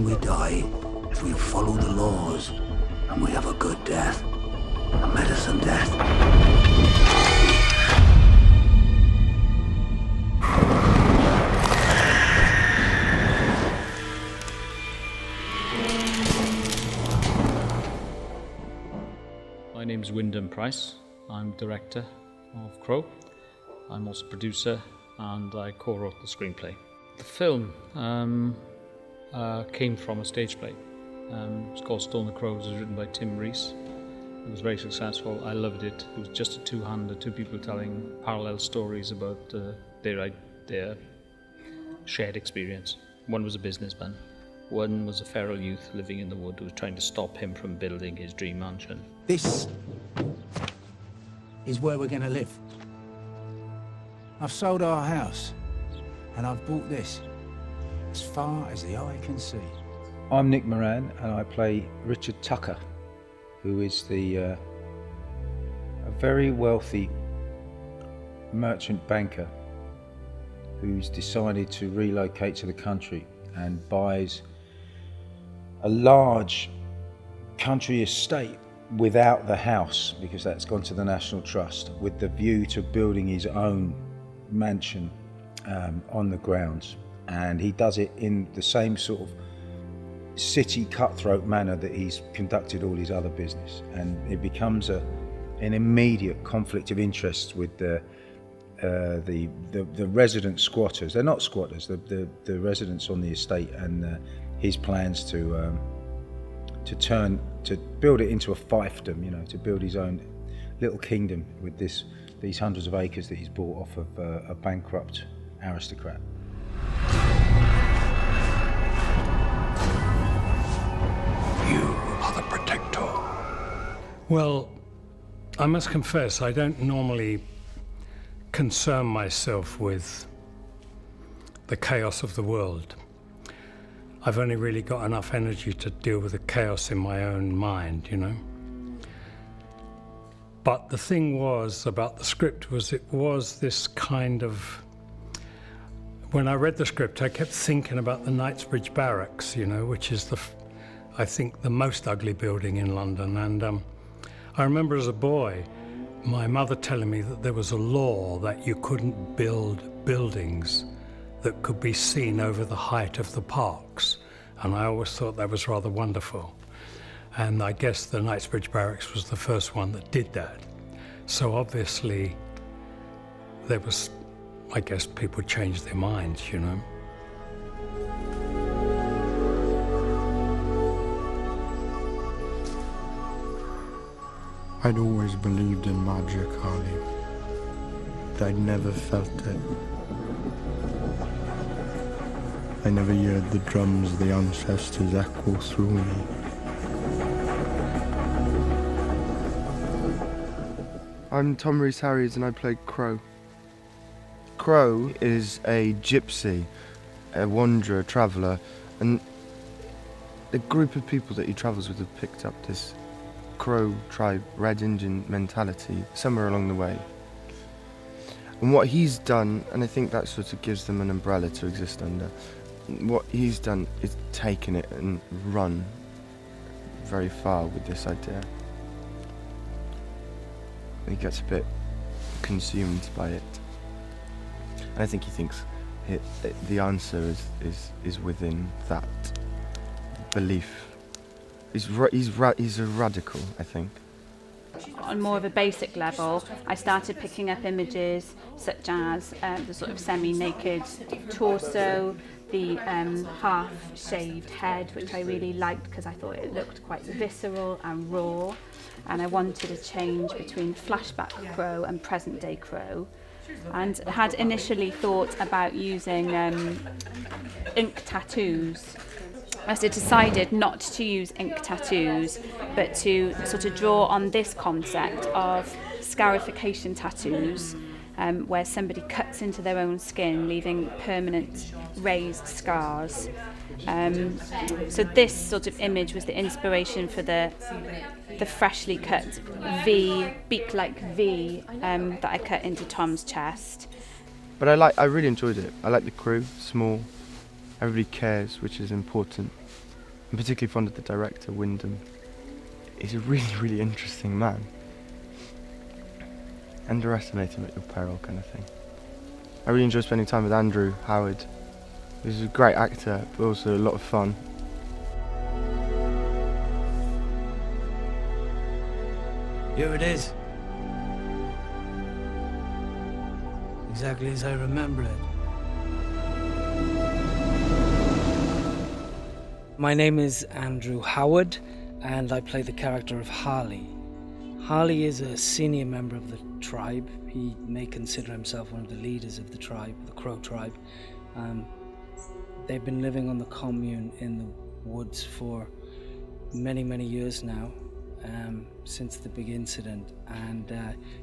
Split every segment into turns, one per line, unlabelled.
when we die, if we follow the laws, and we have a good death, a medicine death.
My name's Wyndham Price. I'm director of Crow. I'm also producer, and I co-wrote the screenplay. The film came from a stage play. It's called Stone the Crows. It was written by Tim Rees. It was very successful. I loved it. It was just a two-hander, two people telling parallel stories about their shared experience. One was a businessman. One was a feral youth living in the wood who was trying to stop him from building his dream mansion.
This is where we're going to live. I've sold our house, and I've bought this, as far as the eye can see.
I'm Nick Moran, and I play Richard Tucker, who is a very wealthy merchant banker who's decided to relocate to the country and buys a large country estate without the house, because that's gone to the National Trust, with the view to building his own mansion on the grounds. And he does it in the same sort of city cutthroat manner that he's conducted all his other business, and it becomes an immediate conflict of interest with the resident squatters. They're not squatters, the residents on the estate, and his plans to build it into a fiefdom, to build his own little kingdom with these hundreds of acres that he's bought off of a bankrupt aristocrat.
You are the protector.
Well, I must confess, I don't normally concern myself with the chaos of the world. I've only really got enough energy to deal with the chaos in my own mind, But the thing was about the script was it was this kind of... When I read the script, I kept thinking about the Knightsbridge Barracks, which is I think the most ugly building in London. And I remember as a boy, my mother telling me that there was a law that you couldn't build buildings that could be seen over the height of the parks. And I always thought that was rather wonderful. And I guess the Knightsbridge Barracks was the first one that did that. So obviously there was, I guess people changed their minds,
I'd always believed in magic, Harley, but I'd never felt it. I never heard the drums of the ancestors echo through me.
I'm Tom Rhys-Harries and I play Crow. Crow is a gypsy, a wanderer, a traveller, and the group of people that he travels with have picked up this Crow tribe, Red Indian mentality somewhere along the way. And what he's done, and I think that sort of gives them an umbrella to exist under, what he's done is taken it and run very far with this idea. And he gets a bit consumed by it. And I think he thinks the answer is within that belief. He's a radical, I think.
On more of a basic level, I started picking up images such as the sort of semi-naked torso, the half-shaved head, which I really liked because I thought it looked quite visceral and raw, and I wanted a change between flashback Crow and present-day Crow, and had initially thought about using ink tattoos. I decided not to use ink tattoos, but to sort of draw on this concept of scarification tattoos, where somebody cuts into their own skin, leaving permanent raised scars. So this sort of image was the inspiration for the freshly cut V, beak-like V, that I cut into Tom's chest.
But I really enjoyed it. I like the crew, small, everybody cares, which is important. I'm particularly fond of the director, Wyndham. He's a really, really interesting man. Underestimate him at your peril, kind of thing. I really enjoy spending time with Andrew Howard. He's a great actor, but also a lot of fun.
Here it is. Exactly as I remember it. My name is Andrew Howard, and I play the character of Harley. Harley is a senior member of the tribe. He may consider himself one of the leaders of the tribe, the Crow tribe. They've been living on the commune in the woods for many, many years now, since the big incident, and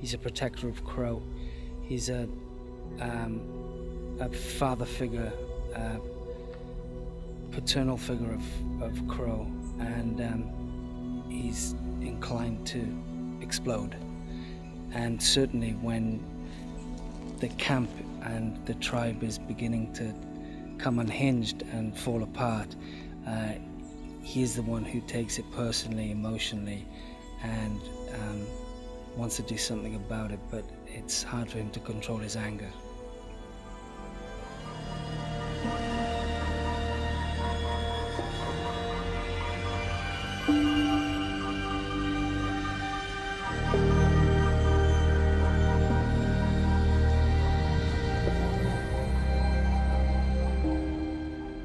he's a protector of Crow. He's a father figure, paternal figure of Crow, and he's inclined to explode. And certainly when the camp and the tribe is beginning to come unhinged and fall apart, he is the one who takes it personally, emotionally, and wants to do something about it, but it's hard for him to control his anger.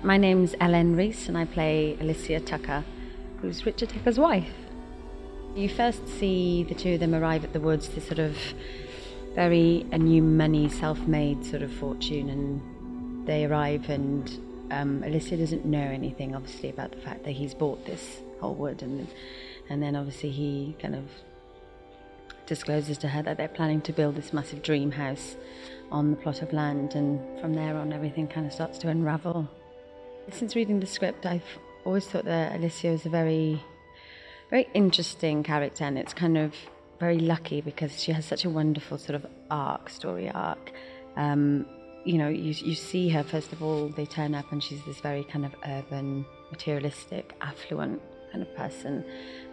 My name's Ellen Reese and I play Alicia Tucker, who's Richard Tucker's wife. You first see the two of them arrive at the woods, this sort of very new money, self-made sort of fortune, and they arrive and Alicia doesn't know anything obviously about the fact that he's bought this whole wood, and then obviously he kind of discloses to her that they're planning to build this massive dream house on the plot of land, and from there on everything kind of starts to unravel. Since reading the script, I've always thought that Alicia is a very, very interesting character, and it's kind of very lucky because she has such a wonderful sort of story arc. You know, you see her, first of all, they turn up and she's this very kind of urban, materialistic, affluent kind of person.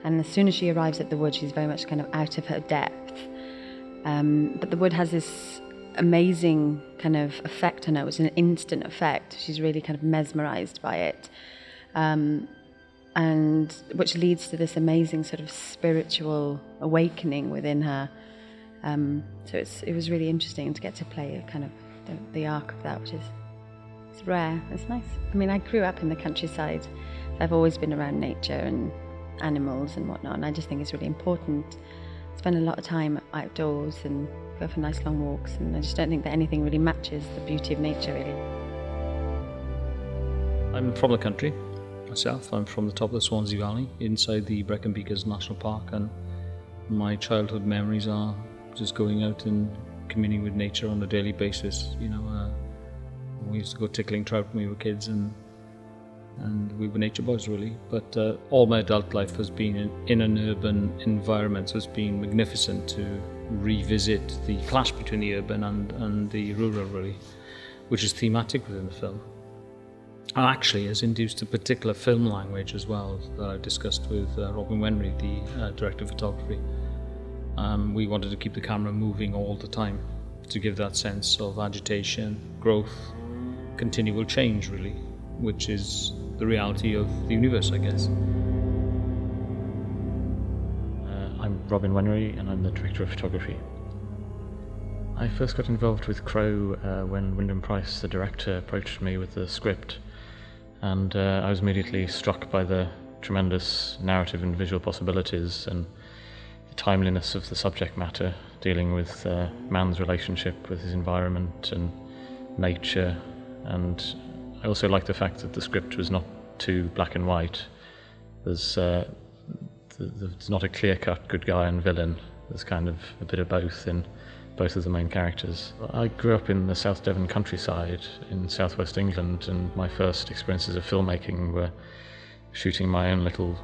And as soon as she arrives at the wood, she's very much kind of out of her depth. But the wood has this amazing kind of effect on her. It's an instant effect. She's really kind of mesmerized by it, and which leads to this amazing sort of spiritual awakening within her. So it was really interesting to get to play a kind of the arc of that, which is it's rare. It's nice. I mean, I grew up in the countryside, so I've always been around nature and animals and whatnot, and I just think it's really important. Spend a lot of time outdoors and go for nice long walks, and I just don't think that anything really matches the beauty of nature, really.
I'm from the country myself. I'm from the top of the Swansea Valley, inside the Brecon Beacons National Park, and my childhood memories are just going out and communing with nature on a daily basis. You know, we used to go tickling trout when we were kids, and we were nature boys, really. But all my adult life has been in an urban environment, so it's been magnificent to revisit the clash between the urban and the rural, really, which is thematic within the film. And actually has induced a particular film language as well that I've discussed with Robin Wenry, the director of photography. We wanted to keep the camera moving all the time to give that sense of agitation, growth, continual change, really, which is the reality of the universe, I guess.
I'm Robin Wenry and I'm the director of photography. I first got involved with Crow when Wyndham Price, the director, approached me with the script, and I was immediately struck by the tremendous narrative and visual possibilities and the timeliness of the subject matter, dealing with man's relationship with his environment and nature. And I also liked the fact that the script was not too black and white. There's not a clear-cut good guy and villain. There's kind of a bit of both in both of the main characters. I grew up in the South Devon countryside in southwest England, and my first experiences of filmmaking were shooting my own little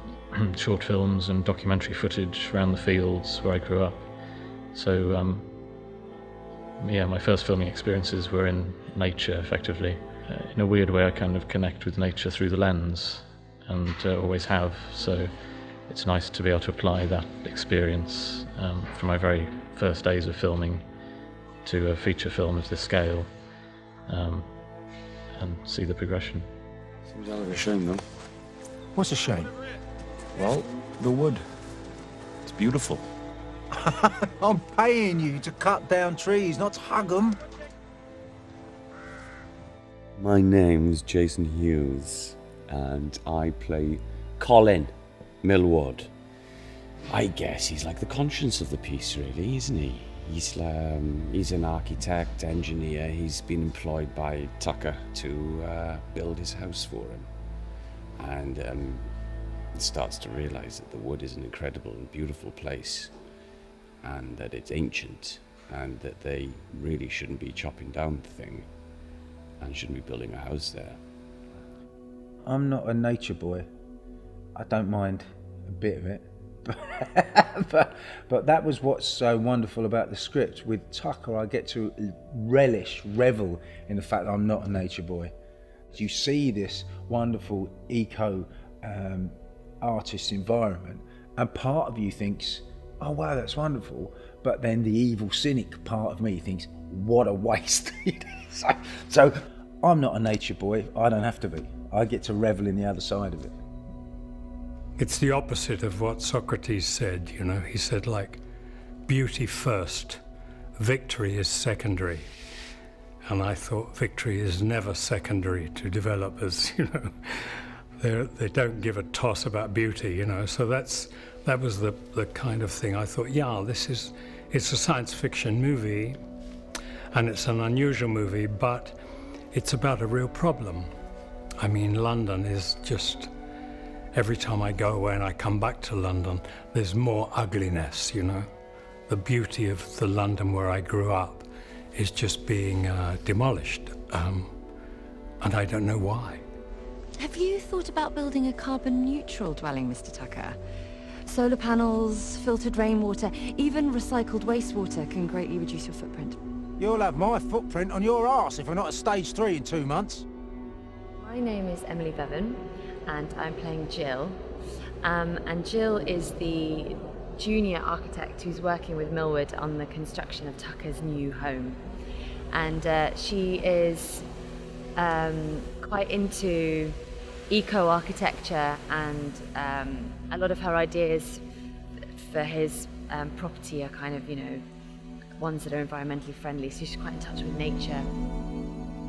short films and documentary footage around the fields where I grew up. So my first filming experiences were in nature, effectively. In a weird way, I kind of connect with nature through the lens, and always have. So it's nice to be able to apply that experience from my very first days of filming to a feature film of this scale, and see the progression.
Seems a hell of a shame, though.
What's a shame?
Well, the wood. It's beautiful.
I'm paying you to cut down trees, not to hug them.
My name's Jason Hughes, and I play Colin Millward. I guess he's like the conscience of the piece, really, isn't he? He's an architect, engineer. He's been employed by Tucker to build his house for him. And starts to realise that the wood is an incredible and beautiful place, and that it's ancient, and that they really shouldn't be chopping down the thing and shouldn't be building a house there.
I'm not a nature boy. I don't mind a bit of it. but that was what's so wonderful about the script. With Tucker, I get to revel in the fact that I'm not a nature boy. You see this wonderful eco artist environment, and part of you thinks, oh wow, that's wonderful, but then the evil cynic part of me thinks, what a waste. So I'm not a nature boy. I don't have to be. I get to revel in the other side of it.
It's the opposite of what Socrates said, you know. He said, like, beauty first, victory is secondary. And I thought victory is never secondary to developers, you know. They don't give a toss about beauty, you know. So that was the kind of thing I thought, yeah, it's a science fiction movie, and it's an unusual movie, but it's about a real problem. I mean, London is just, every time I go away and I come back to London, there's more ugliness, you know. The beauty of the London where I grew up is just being demolished, and I don't know why.
Have you thought about building a carbon-neutral dwelling, Mr. Tucker? Solar panels, filtered rainwater, even recycled wastewater can greatly reduce your footprint.
You'll have my footprint on your arse if we're not at stage 3 in 2 months.
My name is Emily Bevan, and I'm playing Jill. And Jill is the junior architect who's working with Millward on the construction of Tucker's new home. And she is quite into eco-architecture, and a lot of her ideas for his property are kind of, you know, ones that are environmentally friendly, so she's quite in touch with nature.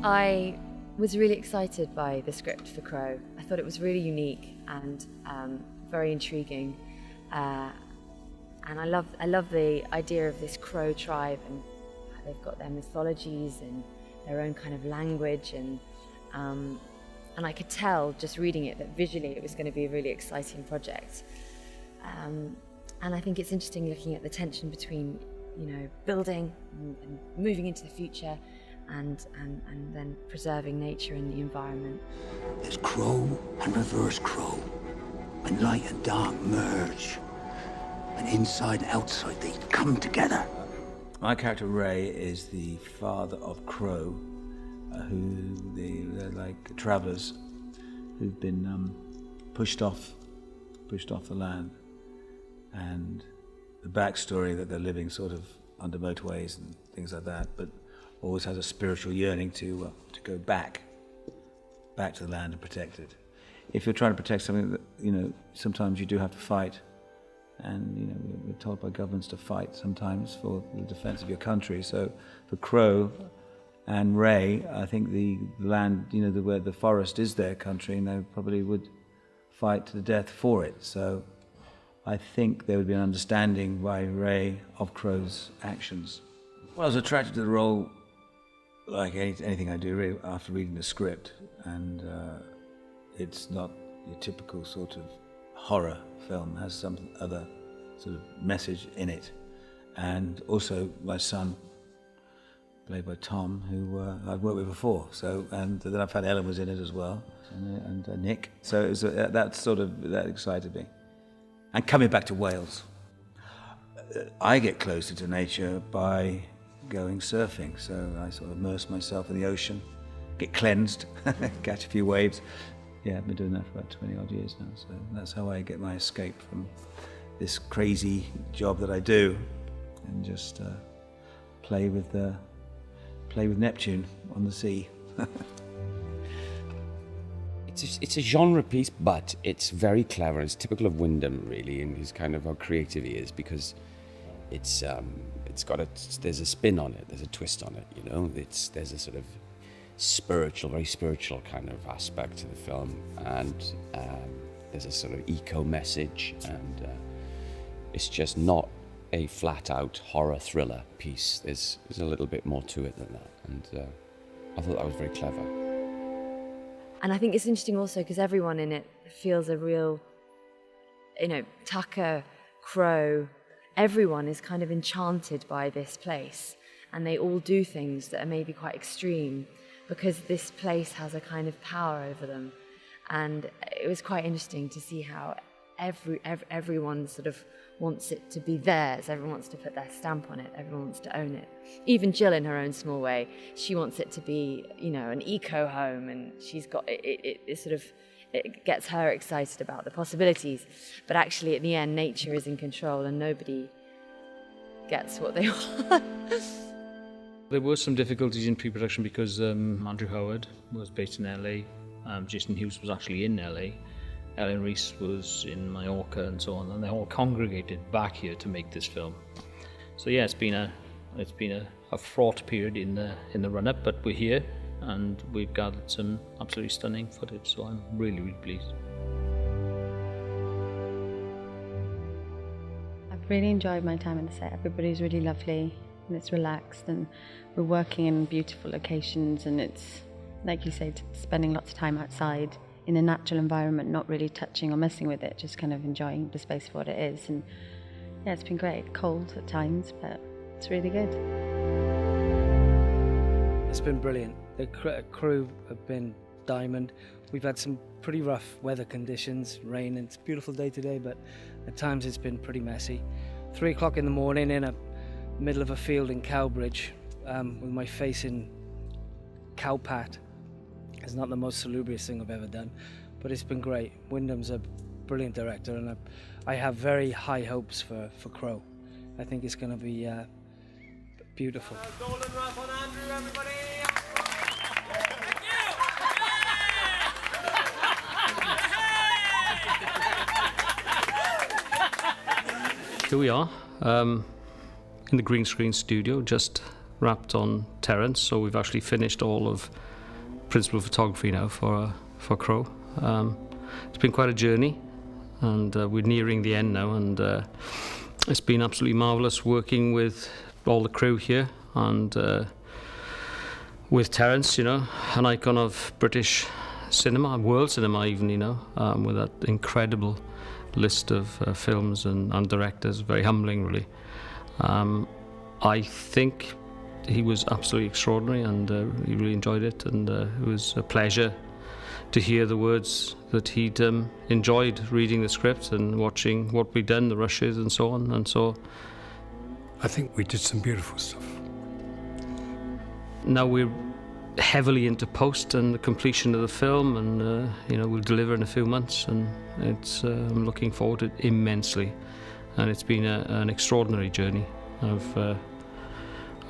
I was really excited by the script for Crow. I thought it was really unique and very intriguing, and I love the idea of this Crow tribe and how they've got their mythologies and their own kind of language, and I could tell just reading it that visually it was going to be a really exciting project. And I think it's interesting looking at the tension between, you know, building and moving into the future, and then preserving nature and the environment.
There's Crow and reverse Crow, and light and dark merge, and inside and outside they come together.
My character Ray is the father of Crow, they're like travellers who've been pushed off the land, and the backstory that they're living sort of under motorways and things like that, but always has a spiritual yearning to go back to the land and protect it. If you're trying to protect something that, you know, sometimes you do have to fight, and you know, we're told by governments to fight sometimes for the defense of your country. So for Crow and Ray, I think the land, you know, where the forest is their country, and they probably would fight to the death for it. So I think there would be an understanding by Ray of Crow's actions. Well, I was attracted to the role, like anything I do, really, after reading the script, and it's not your typical sort of horror film. It has some other sort of message in it. And also my son, played by Tom, who I'd worked with before. So, and then I've had Ellen was in it as well, and Nick. So it was that excited me. And coming back to Wales, I get closer to nature by going surfing. So I sort of immerse myself in the ocean, get cleansed, catch a few waves, yeah, I've been doing that for about 20 odd years now. So that's how I get my escape from this crazy job that I do, and just play with Neptune on the sea.
It's a genre piece, but it's very clever. It's typical of Wyndham, really, and his kind of how creative he is, because it's got there's a spin on it, there's a twist on it, you know. There's a sort of very spiritual kind of aspect to the film, and there's a sort of eco message, and it's just not a flat-out horror thriller piece. There's a little bit more to it than that, and I thought that was very clever.
And I think it's interesting also because everyone in it feels a real, you know, Tucker, Crow, everyone is kind of enchanted by this place, and they all do things that are maybe quite extreme because this place has a kind of power over them. And it was quite interesting to see how everyone sort of wants it to be theirs. Everyone wants to put their stamp on it. Everyone wants to own it. Even Jill, in her own small way, she wants it to be, you know, an eco home, and she's got it sort of, it gets her excited about the possibilities. But actually, at the end, nature is in control, and nobody gets what they want.
There were some difficulties in pre-production because Andrew Howard was based in LA, Jason Hughes was actually in LA, Ellen Reese was in Mallorca and so on, and they all congregated back here to make this film. So yeah, it's been a fraught period in the run-up, but we're here and we've gathered some absolutely stunning footage, so I'm really, really pleased.
I've really enjoyed my time on the set. Everybody's really lovely and it's relaxed, and we're working in beautiful locations, and it's, like you said, spending lots of time outside in a natural environment, not really touching or messing with it, just kind of enjoying the space for what it is. And yeah, it's been great. Cold at times, but it's really good.
It's been brilliant. The crew have been diamond. We've had some pretty rough weather conditions, rain, and it's a beautiful day today, but at times it's been pretty messy. 3 o'clock in the morning in a middle of a field in Cowbridge, with my face in cowpat. It's not the most salubrious thing I've ever done, but it's been great. Wyndham's a brilliant director, and I have very high hopes for Crow. I think it's going to be beautiful.
Golden wrap on Andrew, everybody!
Here we are, in the green screen studio, just wrapped on Terence, so we've actually finished all of principal photography now for Crow. It's been quite a journey, and we're nearing the end now, and it's been absolutely marvellous working with all the crew here, and with Terence, you know, an icon of British cinema, world cinema even, you know, with that incredible list of films and directors. Very humbling, really. I think he was absolutely extraordinary, and he really enjoyed it, and it was a pleasure to hear the words that he'd enjoyed reading the script and watching what we'd done, the rushes and so on, and so
I think we did some beautiful stuff.
Now we're heavily into post and the completion of the film, and you know, we'll deliver in a few months, and it's I'm looking forward to it immensely, and it's been an extraordinary journey.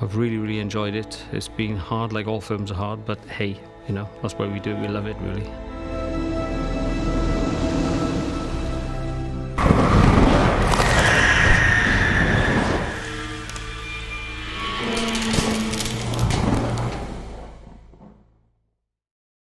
I've really, really enjoyed it. It's been hard, like all films are hard, but hey, you know, that's why we do it. We love it, really.